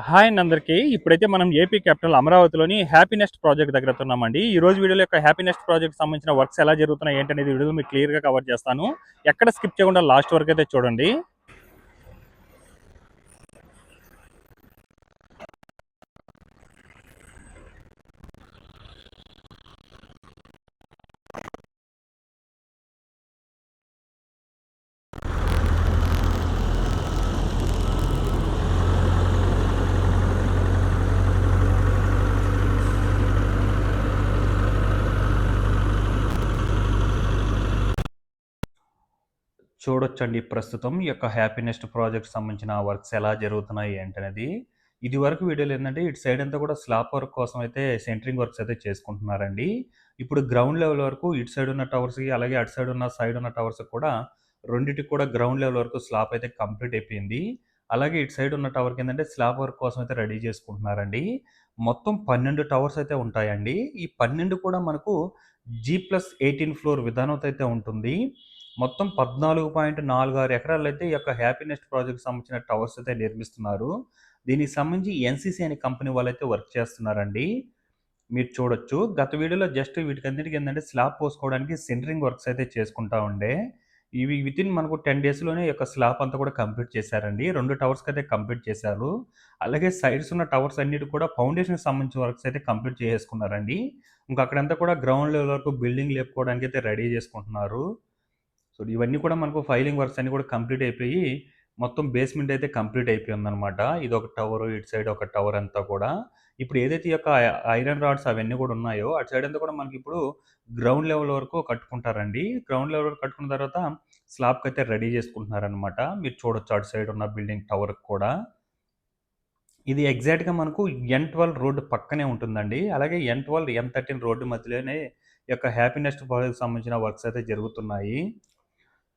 Hi అండి అందరికీ. ఇప్పుడైతే మనం ఏపీ క్యాపిటల్ అమరావతిలోని హ్యాపీనెస్ట్ ప్రాజెక్ట్ దగ్గర ఉన్నామండి. ఈ రోజు వీడియోలో యొక్క హ్యాపీనెస్ట్ ప్రాజెక్ట్ సంబంధించిన వర్క్స్ ఎలా జరుగుతున్నాయి ఏంటనేది వీడియోలో మీకు క్లియర్గా కవర్ చేస్తాను. ఎక్కడ స్కిప్ చేయకుండా లాస్ట్ వరకు అయితే చూడండి. చూడొచ్చండి ప్రస్తుతం ఈ యొక్క హ్యాపీనెస్ట్ ప్రాజెక్ట్ సంబంధించిన వర్క్స్ ఎలా జరుగుతున్నాయి ఏంటనేది. ఇది వరకు వీడియోలో ఏంటంటే ఇటు సైడ్ అంతా కూడా స్లాబ్ వర్క్ కోసం అయితే సెంటరింగ్ వర్క్స్ అయితే చేసుకుంటున్నారండి. ఇప్పుడు గ్రౌండ్ లెవెల్ వరకు ఇటు సైడ్ ఉన్న టవర్స్‌కి అలాగే అటు సైడ్ ఉన్న టవర్స్‌కి కూడా రెండిటికి కూడా గ్రౌండ్ లెవెల్ వరకు స్లాబ్ అయితే కంప్లీట్ అయిపోయింది. అలాగే ఇటు సైడ్ ఉన్న టవర్‌కి ఏందంటే స్లాబ్ వర్క్ కోసం అయితే రెడీ చేసుకుంటున్నారండి. మొత్తం 12 టవర్స్ అయితే ఉంటాయండి. ఈ 12 కూడా మనకు G+18 ఫ్లోర్ విధానంతో అయితే ఉంటుంది. మొత్తం 14.46 ఎకరాలైతే ఈ యొక్క హ్యాపీనెస్ట్ ప్రాజెక్ట్‌కి సంబంధించిన టవర్స్ అయితే నిర్మిస్తున్నారు. దీనికి సంబంధించి ఎన్‌సీసీ అనే కంపెనీ వాళ్ళైతే వర్క్ చేస్తున్నారండి. మీరు చూడొచ్చు. గత వీడియోలో జస్ట్ వీటికన్నిటికి ఏందంటే స్లాబ్ పోసుకోవడానికి సెంటరింగ్ వర్క్స్ అయితే చేసుకుంటా ఉండే. ఇవి వితిన్ మనకు 10 డేస్‌లోనే ఈ యొక్క స్లాబ్ అంతా కూడా కంప్లీట్ చేశారండి. 2 టవర్స్‌కైతే కంప్లీట్ చేశారు. అలాగే సైడ్స్ ఉన్న టవర్స్ అన్నిటికి కూడా ఫౌండేషన్‌కి సంబంధించిన వర్క్స్ అయితే కంప్లీట్ చేసేసుకున్నారండి. ఇంకా అక్కడంతా కూడా గ్రౌండ్ లెవెల్ వరకు బిల్డింగ్ లేపుకోవడానికి అయితే రెడీ చేసుకుంటున్నారు. సో, ఇవన్నీ కూడా మనకు ఫైలింగ్ వర్క్స్ అన్నీ కూడా కంప్లీట్ అయిపోయి, మొత్తం బేస్‌మెంట్ అయితే కంప్లీట్ అయిపోయిందనమాట. ఇదొక టవరు, ఇటు సైడ్ ఒక టవర్ అంతా కూడా. ఇప్పుడు ఏదైతే ఈ యొక్క ఐరన్ రాడ్స్ అవన్నీ కూడా ఉన్నాయో, అటు సైడ్ అంతా కూడా మనకిప్పుడు గ్రౌండ్ లెవెల్ వరకు కట్టుకుంటారండి. గ్రౌండ్ లెవెల్ వరకు కట్టుకున్న తర్వాత స్లాబ్‌కయితే రెడీ చేసుకుంటున్నారనమాట. మీరు చూడొచ్చు అటు సైడ్ ఉన్న బిల్డింగ్ టవర్‌కి కూడా. ఇది ఎగ్జాక్ట్‌గా మనకు N12 రోడ్ పక్కనే ఉంటుందండి. అలాగే N12, M13 రోడ్డు మధ్యలోనే ఈ యొక్క హ్యాపీనెస్ట్ ప్రాజెక్ట్‌కి సంబంధించిన వర్క్స్ అయితే జరుగుతున్నాయి.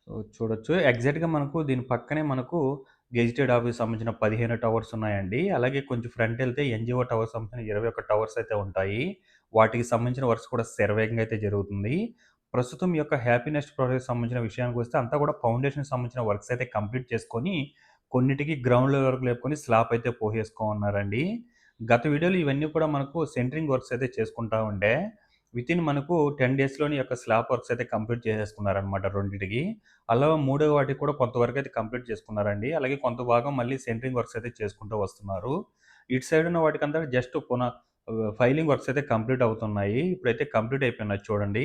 సో, చూడొచ్చు. ఎగ్జాక్ట్‌గా మనకు దీని పక్కనే మనకు గెజిటెడ్ ఆఫీస్ సంబంధించిన 15 టవర్స్ ఉన్నాయండి. అలాగే కొంచెం ఫ్రంట్ ఎళ్తే ఎన్‌జీఓ టవర్స్ సంబంధించిన 21 టవర్స్ అయితే ఉంటాయి. వాటికి సంబంధించిన వర్క్స్ కూడా శరవేగంగా అయితే జరుగుతుంది. ప్రస్తుతం ఈ యొక్క హ్యాపీనెస్ట్ ప్రాజెక్ట్‌కి సంబంధించిన విషయానికొస్తే అంతా కూడా ఫౌండేషన్‌కి సంబంధించిన వర్క్స్ అయితే కంప్లీట్ చేసుకొని, కొన్నిటికి గ్రౌండ్ లెవెల్ వరకు లేపుకొని స్లాబ్ అయితే పోసేసుకోమన్నారండి. గత వీడియోలో ఇవన్నీ కూడా మనకు సెంటరింగ్ వర్క్స్ అయితే చేసుకుంటా ఉండే. వితిన్ మనకు 10 డేస్‌లోనే ఈ యొక్క స్లాబ్ వర్క్స్ అయితే కంప్లీట్ చేసేసుకున్నారనమాట రెండిటికి. అలా మూడో వాటికి కూడా కొంతవరకైతే కంప్లీట్ చేసుకున్నారండి. అలాగే కొంత భాగం మళ్ళీ సెంటరింగ్ వర్క్స్ అయితే చేసుకుంటూ వస్తున్నారు. ఇటు సైడ్ ఉన్న వాటికంతా జస్ట్ ఫైలింగ్ వర్క్స్ అయితే కంప్లీట్ అవుతున్నాయి. ఇప్పుడైతే కంప్లీట్ అయిపోయినాయి చూడండి.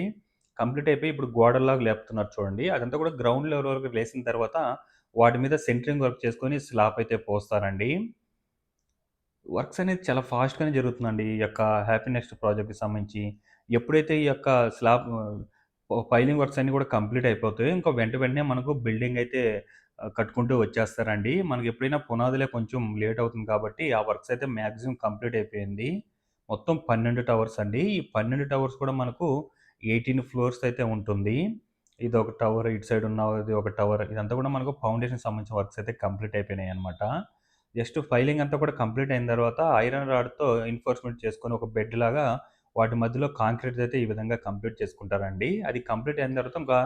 కంప్లీట్ అయిపోయి ఇప్పుడు గోడల్లాగా లేపుతున్నారు చూడండి. అదంతా కూడా గ్రౌండ్ లెవెల్ వరకు లేసిన తర్వాత వాటి మీద సెంటరింగ్ వర్క్ చేసుకొని స్లాబ్ అయితే పోస్తారండి. వర్క్స్ అనేది చాలా ఫాస్ట్‌గానే జరుగుతుందండి. ఈ యొక్క హ్యాపీనెస్ట్ ప్రాజెక్ట్‌కి సంబంధించి. ఎప్పుడైతే ఈ యొక్క స్లాబ్ ఫైలింగ్ వర్క్స్ అన్నీ కూడా కంప్లీట్ అయిపోతాయో, ఇంకా వెంటనే మనకు బిల్డింగ్ అయితే కట్టుకుంటూ వచ్చేస్తారండి. మనకి ఎప్పుడైనా పునాదులే కొంచెం లేట్ అవుతుంది కాబట్టి, ఆ వర్క్స్ అయితే మాక్సిమం కంప్లీట్ అయిపోయింది. మొత్తం 12 టవర్స్ అండి. ఈ 12 టవర్స్ కూడా మనకు 18 ఫ్లోర్స్ అయితే ఉంటుంది. ఇదొక టవర్, ఇటు సైడ్ ఉన్నది ఒక టవర్. ఇదంతా కూడా మనకు ఫౌండేషన్‌కి సంబంధించిన వర్క్స్ అయితే కంప్లీట్ అయిపోయినాయన్నమాట. జస్ట్ ఫైలింగ్ అంతా కూడా కంప్లీట్ అయిన తర్వాత ఐరన్ రాడ్‌తో ఎన్ఫోర్స్‌మెంట్ చేసుకొని ఒక బెడ్‌లాగా వాటి మధ్యలో కాంక్రీట్ అయితే ఈ విధంగా కంప్లీట్ చేసుకుంటారండి. అది కంప్లీట్ అయిన తర్వాత ఇంకా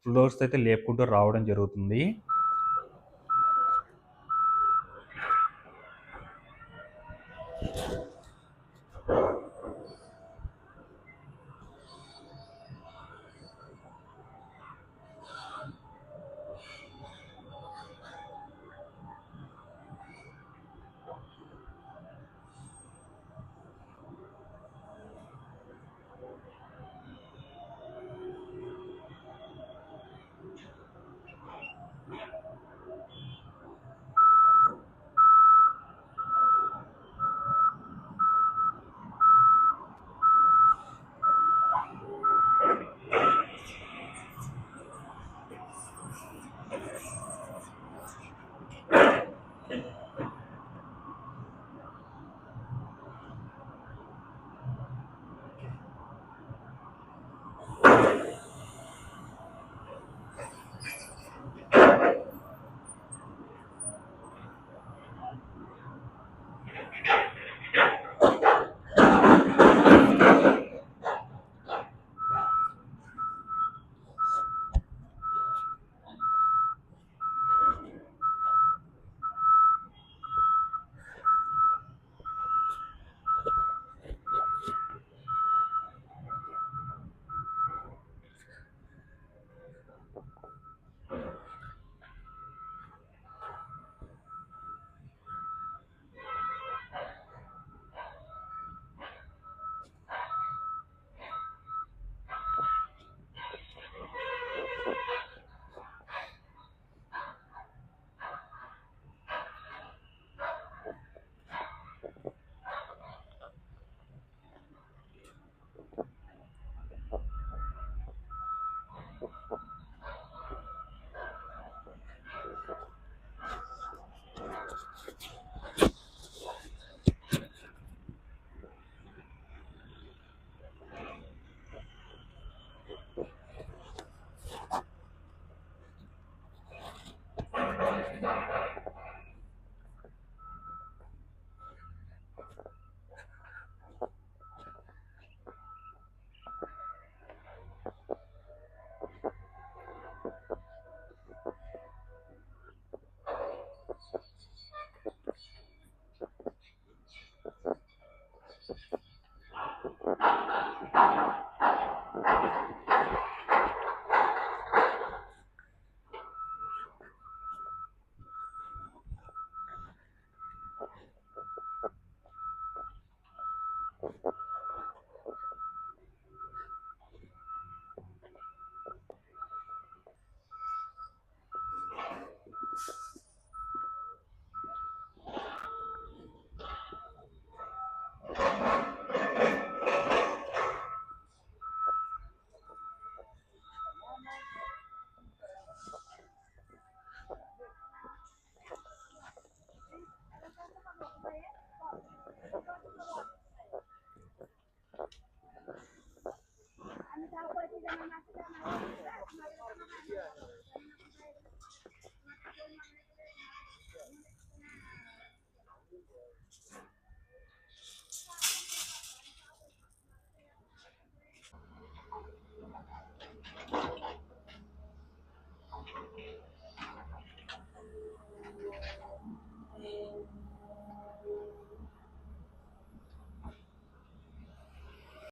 ఫ్లోర్స్ అయితే లేపుకుంటూ రావడం జరుగుతుంది.